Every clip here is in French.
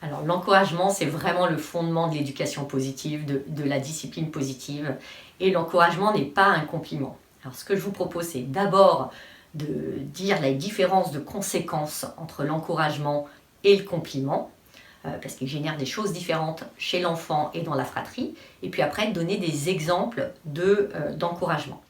Alors l'encouragement, c'est vraiment le fondement de l'éducation positive, de la discipline positive. Et l'encouragement n'est pas un compliment. Alors ce que je vous propose, c'est d'abord de dire la différence de conséquences entre l'encouragement et le compliment, parce qu'il génère des choses différentes chez l'enfant et dans la fratrie. Et puis après, donner des exemples d'encouragement.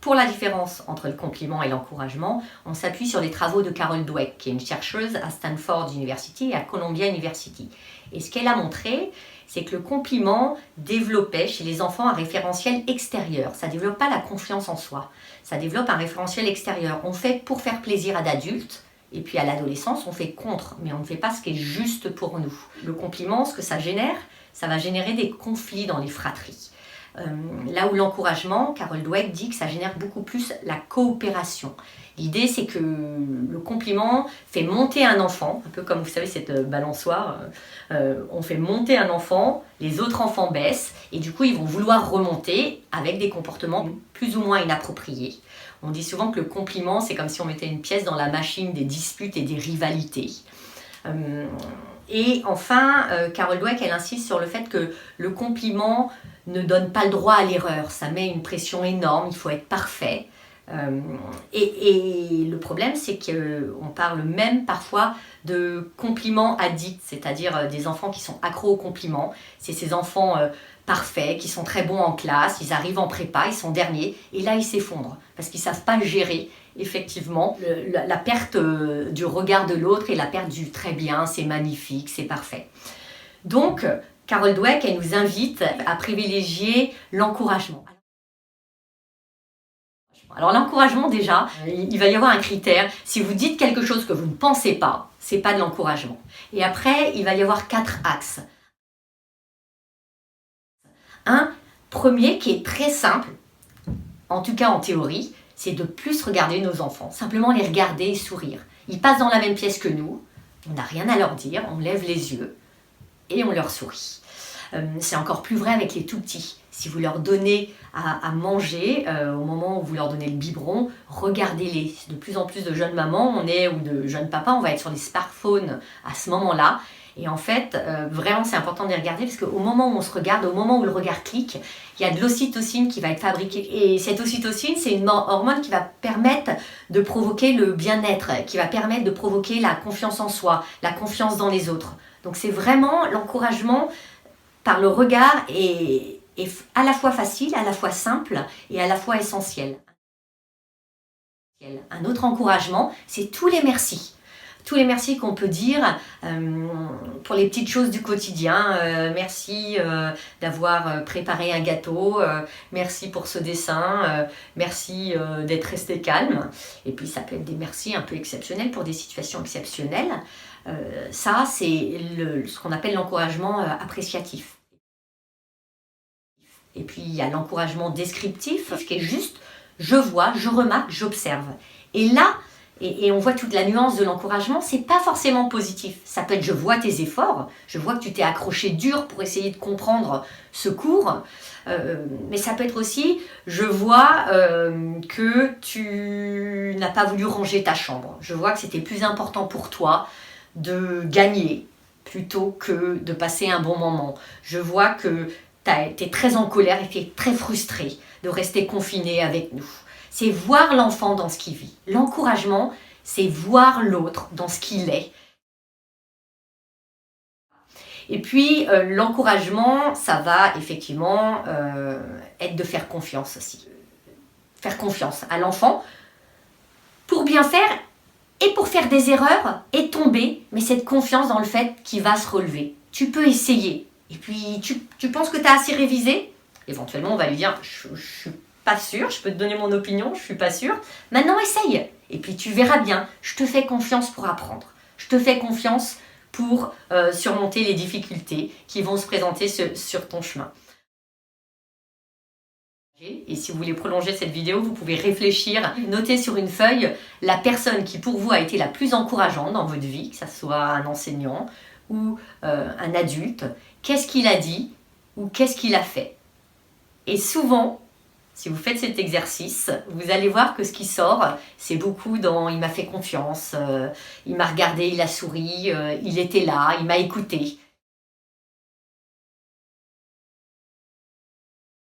Pour la différence entre le compliment et l'encouragement, on s'appuie sur les travaux de Carol Dweck, qui est une chercheuse à Stanford University et à Columbia University. Et ce qu'elle a montré, c'est que le compliment développait chez les enfants un référentiel extérieur. Ça ne développe pas la confiance en soi, ça développe un référentiel extérieur. On fait pour faire plaisir à d'adultes, et puis à l'adolescence, on fait contre, mais on ne fait pas ce qui est juste pour nous. Le compliment, ce que ça génère, ça va générer des conflits dans les fratries. Là où l'encouragement, Carol Dweck dit que ça génère beaucoup plus la coopération. L'idée, c'est que le compliment fait monter un enfant, un peu comme vous savez cette balançoire, on fait monter un enfant, les autres enfants baissent, et du coup ils vont vouloir remonter avec des comportements plus ou moins inappropriés. On dit souvent que le compliment, c'est comme si on mettait une pièce dans la machine des disputes et des rivalités. Et enfin, Carol Dweck, elle insiste sur le fait que le compliment ne donne pas le droit à l'erreur. Ça met une pression énorme, il faut être parfait. Et le problème, c'est qu'on parle même parfois de compliments addicts, c'est-à-dire des enfants qui sont accros aux compliments. C'est ces enfants parfaits, qui sont très bons en classe, ils arrivent en prépa, ils sont derniers, et là ils s'effondrent, parce qu'ils ne savent pas gérer effectivement la perte du regard de l'autre et la perte du très bien, c'est magnifique, c'est parfait. Donc, Carol Dweck, elle nous invite à privilégier l'encouragement. Alors l'encouragement déjà, il va y avoir un critère. Si vous dites quelque chose que vous ne pensez pas, c'est pas de l'encouragement. Et après, il va y avoir 4 axes. Un premier qui est très simple, en tout cas en théorie, c'est de plus regarder nos enfants. Simplement les regarder et sourire. Ils passent dans la même pièce que nous, on n'a rien à leur dire, on lève les yeux et on leur sourit. C'est encore plus vrai avec les tout petits. Si vous leur donnez à manger, au moment où vous leur donnez le biberon, regardez-les. De plus en plus de jeunes mamans ou de jeunes papas, on va être sur les smartphones à ce moment-là. Et en fait, vraiment, c'est important de les regarder parce qu'au moment où on se regarde, au moment où le regard clique, il y a de l'ocytocine qui va être fabriquée. Et cette ocytocine, c'est une hormone qui va permettre de provoquer le bien-être, qui va permettre de provoquer la confiance en soi, la confiance dans les autres. Donc c'est vraiment l'encouragement par le regard est à la fois facile, à la fois simple et à la fois essentiel. Un autre encouragement, c'est tous les merci. Tous les merci qu'on peut dire pour les petites choses du quotidien. Merci d'avoir préparé un gâteau, merci pour ce dessin, merci d'être resté calme. Et puis ça peut être des merci un peu exceptionnels pour des situations exceptionnelles. Ça, c'est ce qu'on appelle l'encouragement appréciatif. Et puis il y a l'encouragement descriptif, ce qui est juste je vois, je remarque, j'observe. Et là, et on voit toute la nuance de l'encouragement, c'est pas forcément positif. Ça peut être je vois tes efforts, je vois que tu t'es accroché dur pour essayer de comprendre ce cours, mais ça peut être aussi je vois que tu n'as pas voulu ranger ta chambre. Je vois que c'était plus important pour toi de gagner plutôt que de passer un bon moment. Je vois que tu es très en colère et tu es très frustré de rester confiné avec nous. C'est voir l'enfant dans ce qu'il vit. L'encouragement, c'est voir l'autre dans ce qu'il est. Et puis, l'encouragement, ça va effectivement être de faire confiance aussi. Faire confiance à l'enfant pour bien faire et pour faire des erreurs et tomber, mais cette confiance dans le fait qu'il va se relever. Tu peux essayer. Et puis, tu penses que tu as assez révisé? Éventuellement, on va lui dire, je suis pas sûre, je peux te donner mon opinion, je suis pas sûre. Maintenant, essaye. Et puis, tu verras bien, je te fais confiance pour apprendre. Je te fais confiance pour surmonter les difficultés qui vont se présenter sur ton chemin. Et si vous voulez prolonger cette vidéo, vous pouvez réfléchir, noter sur une feuille la personne qui pour vous a été la plus encourageante dans votre vie, que ce soit un enseignant ou un adulte. Qu'est-ce qu'il a dit ou qu'est-ce qu'il a fait? Et souvent, Si vous faites cet exercice, vous allez voir que ce qui sort, c'est beaucoup dans « il m'a fait confiance »,« il m'a regardé, il a souri »,« il était là, il m'a écouté ».